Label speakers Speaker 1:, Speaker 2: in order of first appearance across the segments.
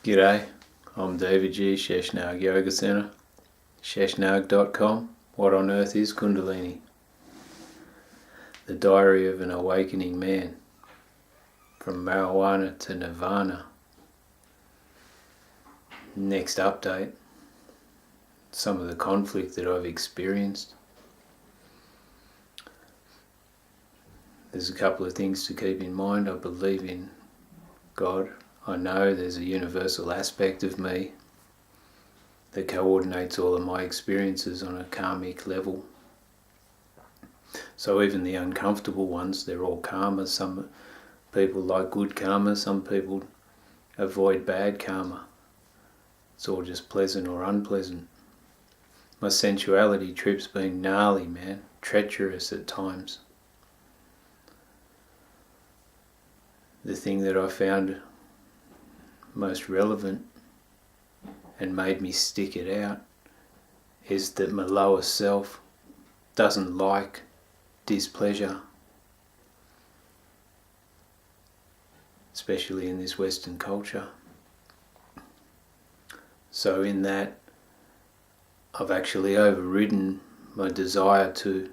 Speaker 1: G'day, I'm omdevaji, Sheshnag Yoga Center, sheshnag.com. What on earth is Kundalini? The Diary of an Awakening Man, from marijuana to nirvana. Next update, some of the conflict that I've experienced. There's a couple of things to keep in mind. I believe in God. I know there's a universal aspect of me that coordinates all of my experiences on a karmic level. So even the uncomfortable ones, they're all karma. Some people like good karma, some people avoid bad karma. It's all just pleasant or unpleasant. My sensuality trip's been gnarly, man, treacherous at times. The thing that I found most relevant and made me stick it out is that my lower self doesn't like displeasure, especially in this Western culture. So in that, I've actually overridden my desire to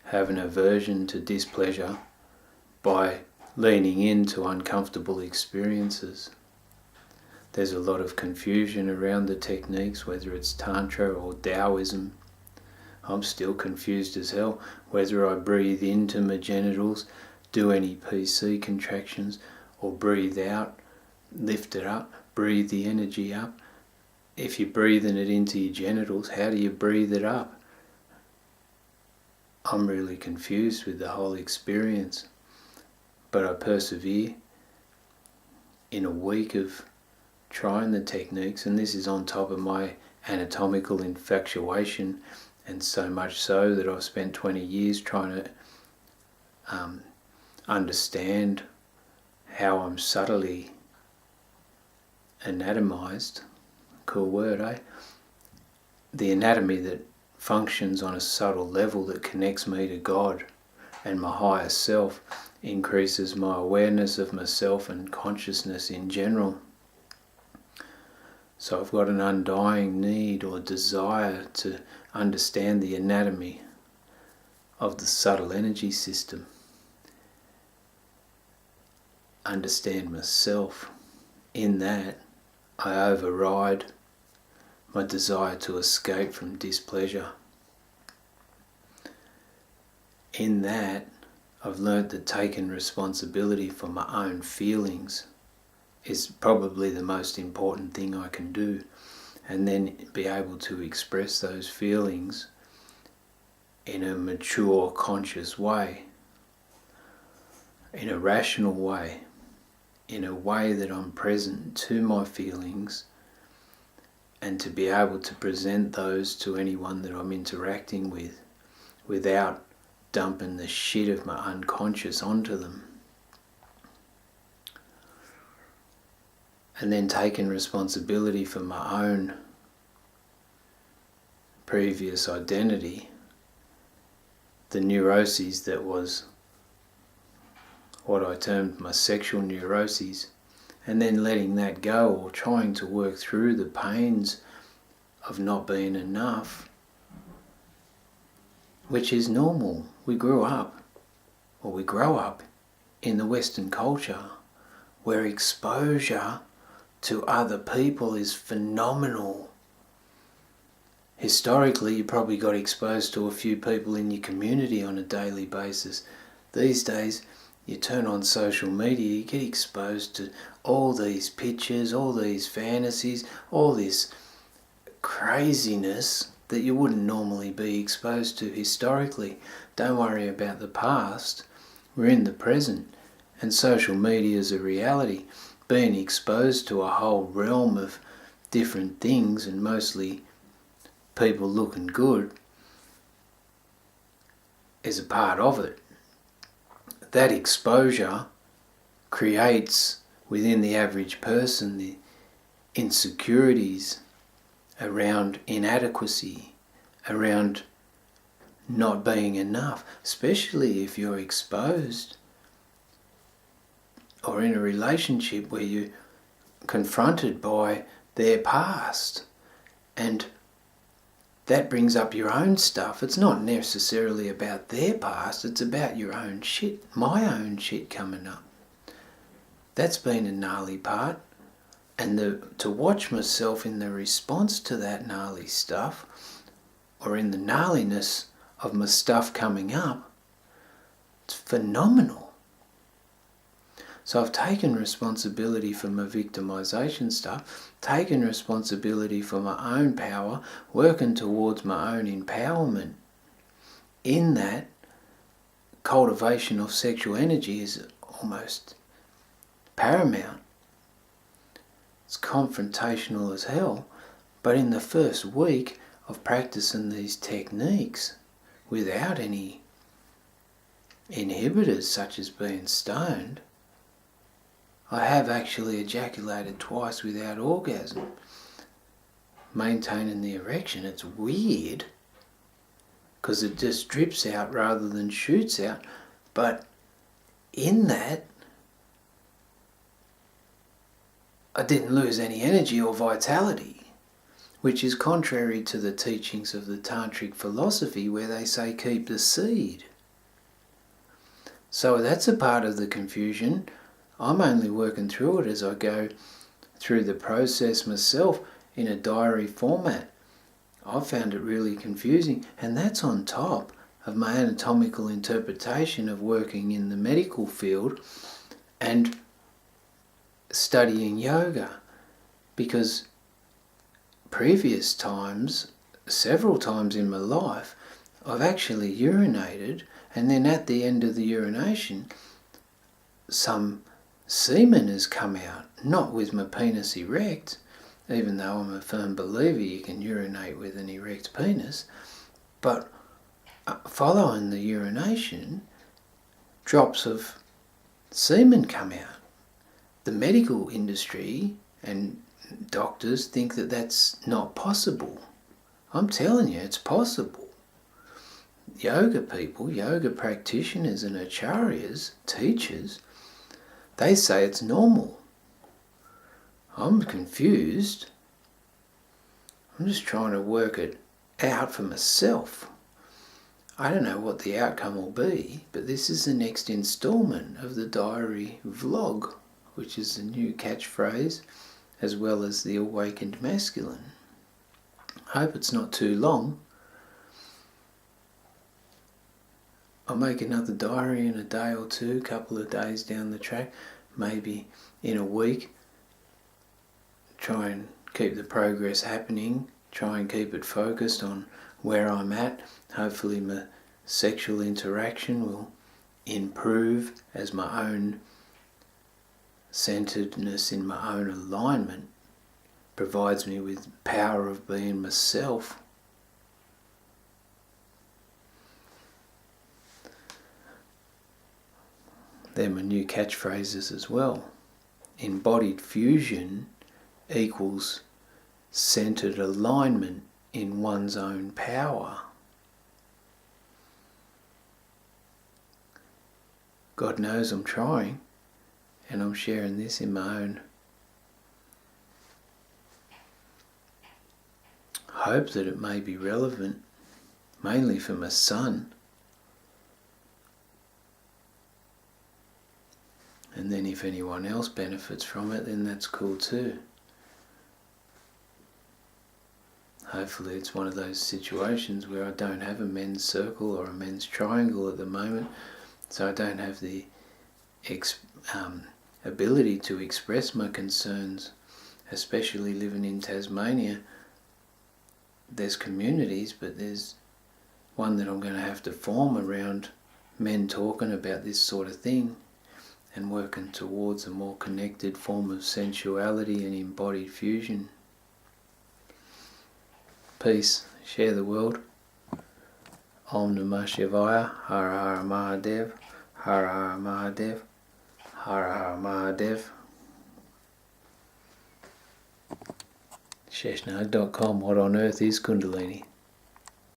Speaker 1: have an aversion to displeasure by leaning into uncomfortable experiences. There's a lot of confusion around the techniques, whether it's Tantra or Taoism. I'm still confused as hell whether I breathe into my genitals, do any PC contractions, or breathe out, lift it up, breathe the energy up. If you're breathing it into your genitals, how do you breathe it up? I'm really confused with the whole experience, but I persevere. In a week of trying the techniques, and this is on top of my anatomical infatuation, and so much so that I've spent 20 years trying to understand how I'm subtly anatomized. Cool word, eh? The anatomy that functions on a subtle level that connects me to God and my higher self, increases my awareness of myself and consciousness in general. So I've got an undying need or desire to understand the anatomy of the subtle energy system, understand myself. In that, I override my desire to escape from displeasure. In that, I've learnt that taking responsibility for my own feelings is probably the most important thing I can do, and then be able to express those feelings in a mature, conscious way, in a rational way, in a way that I'm present to my feelings, and to be able to present those to anyone that I'm interacting with without dumping the shit of my unconscious onto them. And then taking responsibility for my own previous identity, the neuroses that was what I termed my sexual neuroses, and then letting that go, or trying to work through the pains of not being enough, which is normal. We grow up in the Western culture where exposure to other people is phenomenal. Historically, you probably got exposed to a few people in your community on a daily basis. These days, you turn on social media, you get exposed to all these pictures, all these fantasies, all this craziness that you wouldn't normally be exposed to historically. Don't worry about the past, we're in the present, and social media is a reality. Being exposed to a whole realm of different things, and mostly people looking good, is a part of it. That exposure creates within the average person the insecurities around inadequacy, around not being enough, especially if you're exposed or in a relationship where you confronted by their past, and that brings up your own stuff. It's not necessarily about their past, it's about your own shit, my own shit coming up. That's been a gnarly part, and to watch myself in the response to that gnarly stuff, or in the gnarliness of my stuff coming up, it's phenomenal. So I've taken responsibility for my victimization stuff, taken responsibility for my own power, working towards my own empowerment. In that, cultivation of sexual energy is almost paramount. It's confrontational as hell, but in the first week of practicing these techniques without any inhibitors such as being stoned, I have actually ejaculated twice without orgasm, maintaining the erection. It's weird because it just drips out rather than shoots out, but in that I didn't lose any energy or vitality, which is contrary to the teachings of the tantric philosophy where they say keep the seed. So that's a part of the confusion. I'm only working through it as I go through the process myself in a diary format. I've found it really confusing, and that's on top of my anatomical interpretation of working in the medical field and studying yoga, because previous times, several times in my life, I've actually urinated, and then at the end of the urination some semen has come out, not with my penis erect, even though I'm a firm believer you can urinate with an erect penis, but following the urination, drops of semen come out. The medical industry and doctors think that that's not possible. I'm telling you, it's possible. Yoga people, yoga practitioners and acharyas, teachers, they say it's normal. I'm confused. I'm just trying to work it out for myself. I don't know what the outcome will be, but this is the next installment of the diary vlog, which is the new catchphrase, as well as the awakened masculine. I hope it's not too long. I'll make another diary in a day or two, a couple of days down the track, maybe in a week. Try and keep the progress happening, try and keep it focused on where I'm at. Hopefully my sexual interaction will improve as my own centeredness in my own alignment provides me with power of being myself. They're my new catchphrases as well. Embodied fusion equals centered alignment in one's own power. God knows I'm trying, and I'm sharing this in my own hope that it may be relevant, mainly for my son. And then if anyone else benefits from it, then that's cool too. Hopefully it's one of those situations where I don't have a men's circle or a men's triangle at the moment, so I don't have the ability to express my concerns, especially living in Tasmania. There's communities, but there's one that I'm going to have to form around men talking about this sort of thing and working towards a more connected form of sensuality and embodied fusion. Peace. Share the world. Om Namah Shivaya. Har Har Mahadev. Har Har Mahadev. Har Har Mahadev. Sheshnag.com. What on earth is Kundalini?